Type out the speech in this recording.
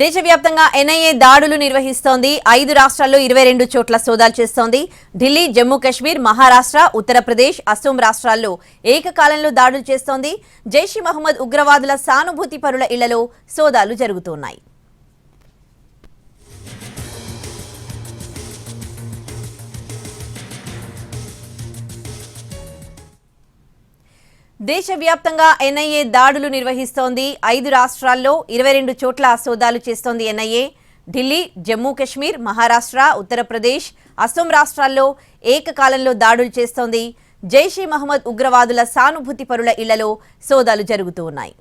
దేశవ్యాప్తంగా ఎన్ఐఏ దాడులు నిర్వహిస్తోంది. 5 రాష్ట్రాల్లో 22 చోట్ల సోదాలు చేస్తోంది. ఢిల్లీ, జమ్మూ కశ్మీర్, మహారాష్ట్ర, ఉత్తరప్రదేశ్, అస్సోం రాష్ట్రాల్లో ఏకకాలంలో దాడులు చేస్తోంది. జైష్ ఇ మహమ్మద్ ఉగ్రవాదుల సానుభూతి పరుల ఇళ్లలో సోదాలు జరుగుతున్నాయి. దేశవ్యాప్తంగా ఎన్ఐఏ దాడులు నిర్వహిస్తోంది. 5 రాష్ట్రాల్లో 22 చోట్ల సోదాలు చేస్తోంది ఎన్ఐఏ. ఢిల్లీ, జమ్మూ కశ్మీర్, మహారాష్ట్ర, ఉత్తరప్రదేశ్, అస్సోం రాష్ట్రాల్లో ఏకకాలంలో దాడులు చేస్తోంది. జైష్ ఇ మహమ్మద్ ఉగ్రవాదుల సానుభూతి పరుల ఇళ్లలో సోదాలు జరుగుతూ ఉన్నాయి.